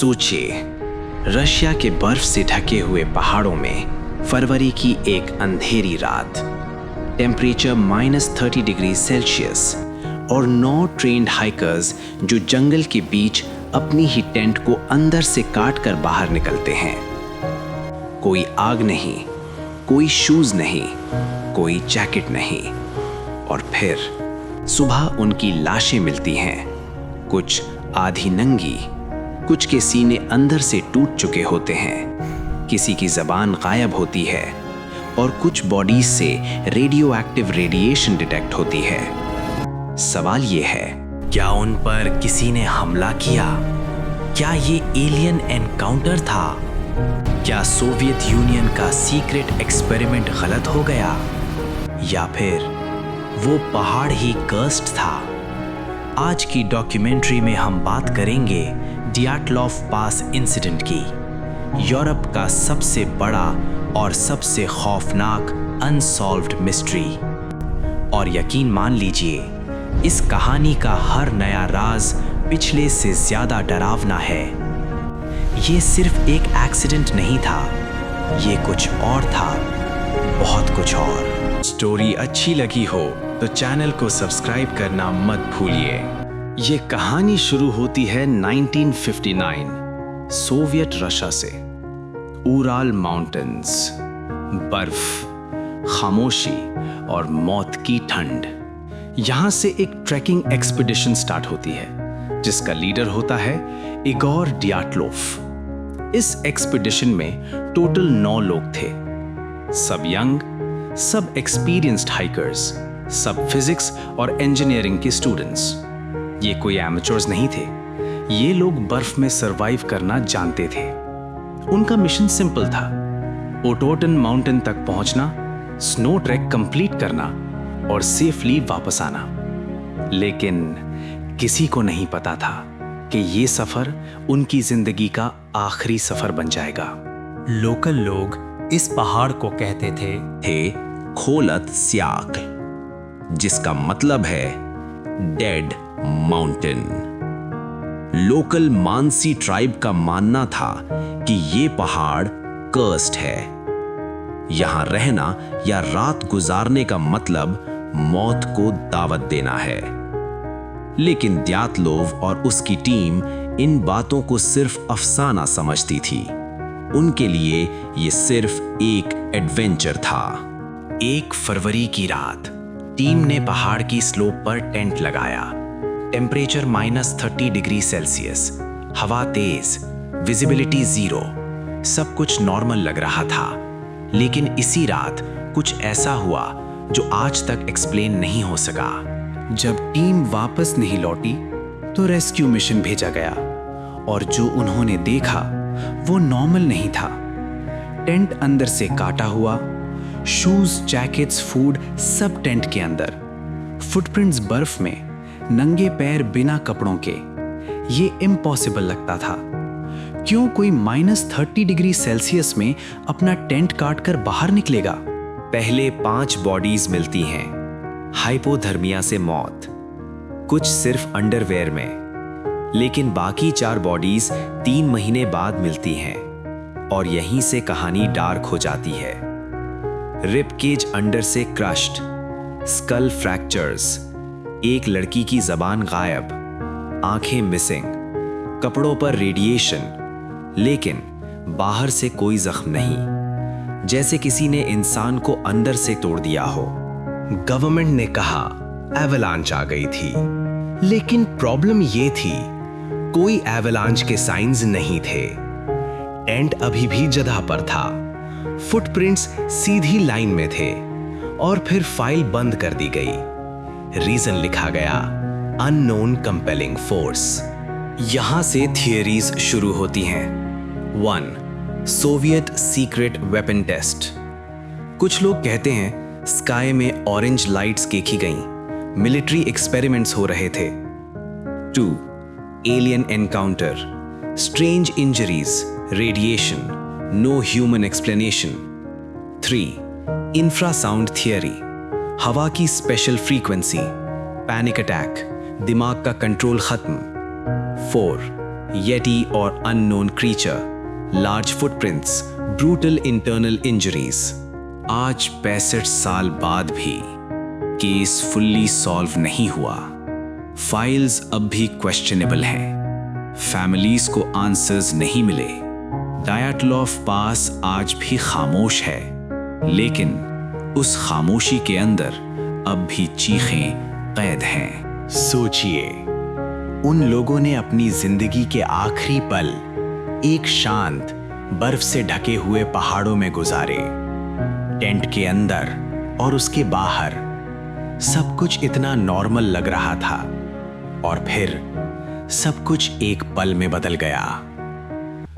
सोचिए, रशिया के बर्फ से ढके हुए पहाड़ों में फरवरी की एक अंधेरी रात, टेम्परेचर -30 डिग्री सेल्सियस और 9 ट्रेन्ड हाइकर्स जो जंगल के बीच अपनी ही टेंट को अंदर से काट कर बाहर निकलते हैं। कोई आग नहीं, कोई शूज नहीं, कोई जैकेट नहीं, और फिर सुबह उनकी लाशें मिलती हैं, कुछ आधी नंगी, कुछ के सीने अंदर से टूट चुके होते हैं, किसी की जबान गायब होती है और कुछ बॉडीज से रेडियो एक्टिव रेडिएशन डिटेक्ट होती है। सवाल ये है, क्या उन पर किसी ने हमला किया? क्या ये एलियन एनकाउंटर था? क्या सोवियत यूनियन का सीक्रेट एक्सपेरिमेंट गलत हो गया? या फिर वो पहाड़ ही कर्स्ड था? आज की डॉक्यूमेंट्री में हम बात करेंगे डियाटलोव पास इंसिडेंट की, यूरोप का सबसे बड़ा और सबसे खौफनाक अनसॉल्व्ड मिस्ट्री। और यकीन मान लीजिए, इस कहानी का हर नया राज पिछले से ज्यादा डरावना है। ये सिर्फ एक एक्सीडेंट नहीं था, ये कुछ और था, बहुत कुछ और। स्टोरी अच्छी लगी हो तो चैनल को सब्सक्राइब करना मत भूलिए। ये कहानी शुरू होती है 1959 सोवियत रशिया से। उराल माउंटेन्स, बर्फ, खामोशी और मौत की ठंड। यहां से एक ट्रैकिंग एक्सपीडिशन स्टार्ट होती है जिसका लीडर होता है इगोर डियाटलोव। इस एक्सपीडिशन में टोटल 9 लोग थे, सब यंग, सब एक्सपीरियंस्ड हाइकर्स, सब फिजिक्स और इंजीनियरिंग के स्टूडेंट्स। ये कोई एमेचर्स नहीं थे, ये लोग बर्फ में सरवाइव करना जानते थे। उनका मिशन सिंपल था, ओटोटन माउंटेन तक पहुंचना, स्नो ट्रैक कंप्लीट करना और सेफली वापस आना। लेकिन किसी को नहीं पता था कि ये सफर उनकी जिंदगी का आखिरी सफर बन जाएगा। लोकल लोग इस पहाड़ को कहते थे खोलत स्याक, जिसका मतलब है dead mountain. Local Mansi tribe का मानना था कि ये पहाड़ कर्स्ड है। यहां रहना या रात गुजारने का मतलब मौत को दावत देना है। लेकिन डियाटलोव और उसकी टीम इन बातों को सिर्फ अफसाना समझती थी। उनके लिए ये सिर्फ एक एडवेंचर था। 1 फरवरी की रात टीम ने पहाड़ की स्लोप पर टेंट लगाया। टेम्परेचर -30 डिग्री सेल्सियस, हवा तेज, विजिबिलिटी 0, सब कुछ नॉर्मल लग रहा था। लेकिन इसी रात कुछ ऐसा हुआ जो आज तक एक्सप्लेन नहीं हो सका। जब टीम वापस नहीं लौटी तो रेस्क्यू मिशन भेजा गया और जो उन्होंने देखा वो नॉर्मल नहीं था। टेंट अंदर से काटा हुआ, शूज, जैकेट्स, फूड सब टेंट के अंदर, फुटप्रिंट्स बर्फ में, नंगे पैर बिना कपड़ों के। ये इम्पॉसिबल लगता था। क्यों कोई -30 डिग्री सेल्सियस में अपना टेंट काट कर बाहर निकलेगा? पहले 5 बॉडीज मिलती हैं, हाइपोथर्मिया से मौत, कुछ सिर्फ अंडरवेयर में। लेकिन बाकी 4 बॉडीज 3 महीने बाद मिलती हैं और यहीं से कहानी डार्क हो जाती है। रिब केज अंडर से क्रश्ड, स्कल फ्रैक्चर्स, एक लड़की की जबान गायब, आंखें मिसिंग, कपड़ों पर रेडिएशन, लेकिन बाहर से कोई जख्म नहीं, जैसे किसी ने इंसान को अंदर से तोड़ दिया हो। गवर्नमेंट ने कहा एवलांच आ गई थी, लेकिन प्रॉब्लम ये थी कोई एवलांच के साइंस नहीं थे। टेंट अभी भी जगह पर था, फुटप्रिंट्स सीधी लाइन में थे और फिर फाइल बंद कर दी गई। रीजन लिखा गया अननोन कंपेलिंग फोर्स। यहां से थियरीज शुरू होती हैं। 1. Soviet secret weapon test. कुछ लोग कहते हैं स्काई में ऑरेंज लाइट्स देखी गईं, मिलिट्री एक्सपेरिमेंट्स हो रहे थे। 2. Alien encounter, strange injuries, radiation, no human explanation. 3. Infrasound theory, हवा की स्पेशल फ्रीक्वेंसी, पैनिक अटैक, दिमाग का कंट्रोल खत्म। 4. Yeti और unknown creature, large footprints, brutal internal injuries. आज 65 साल बाद भी केस फुल्ली सॉल्व नहीं हुआ। फाइल्स अब भी क्वेश्चनेबल हैं। फैमिलीज को आंसर्स नहीं मिले। डायाटलॉफ पास आज भी खामोश है, लेकिन उस खामोशी के अंदर अब भी चीखें कैद हैं। सोचिए, उन लोगों ने अपनी जिंदगी के आखिरी पल एक शांत, बर्फ से ढके हुए पहाड़ों में गुजारे। टेंट के अंदर और उसके बाहर सब कुछ इतना नॉर्मल लग रहा था, और फिर सब कुछ एक पल में बदल गया।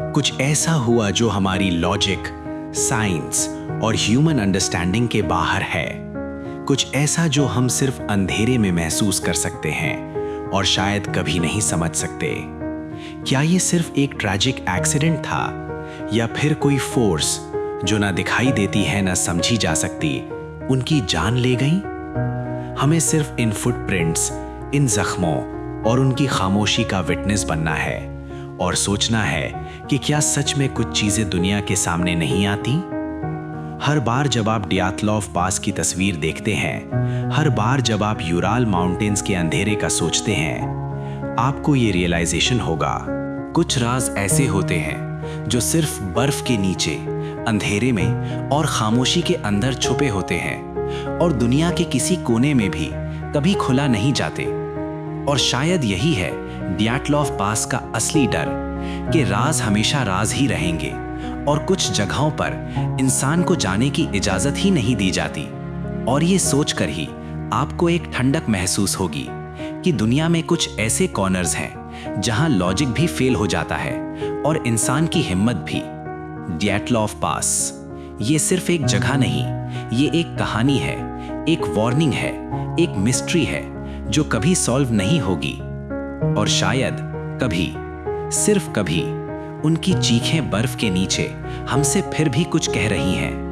कुछ ऐसा हुआ जो हमारी लॉजिक, साइंस और ह्यूमन अंडरस्टैंडिंग के बाहर है। कुछ ऐसा जो हम सिर्फ अंधेरे में महसूस कर सकते हैं और शायद कभी नहीं समझ सकते। क्या ये सिर्फ एक ट्रैजिक एक्सीडेंट था, या फिर कोई फोर्स जो ना दिखाई देती है ना समझी जा सकती, उनकी जान ले गई? हमें सिर्फ इन फुटप्रिंट्स, इन जख्मों और उनकी खामोशी का विटनेस बनना है और सोचना है कि क्या सच में कुछ चीजें दुनिया के सामने नहीं आती। हर बार जब आप डियाटलॉफ पास की तस्वीर देखते हैं, हर बार जब आप यूराल माउंटेन्स के अंधेरे का सोचते हैं, आपको ये रियलाइजेशन होगा, कुछ राज ऐसे होते हैं जो सिर्फ बर्फ के नीचे, अंधेरे में और खामोशी के अंदर छुपे होते हैं और दुनिया के किसी कोने में भी कभी खुला नहीं जाते। और शायद यही है डियाटलॉफ पास का असली डर, कि राज हमेशा राज ही रहेंगे और कुछ जगहों पर इंसान को जाने की इजाजत ही नहीं दी जाती। और ये सोचकर ही आपको एक ठंडक महसूस होगी कि दुनिया में कुछ ऐसे कॉर्नर्स हैं जहां लॉजिक भी फेल हो जाता है और इंसान की हिम्मत भी। डियाटलॉफ पास ये सिर्फ एक जगह नहीं, ये एक कहानी है, एक वार्निंग है, एक मिस्ट्री है जो कभी सॉल्व नहीं होगी। और शायद कभी, सिर्फ कभी, उनकी चीखें बर्फ के नीचे हमसे फिर भी कुछ कह रही हैं।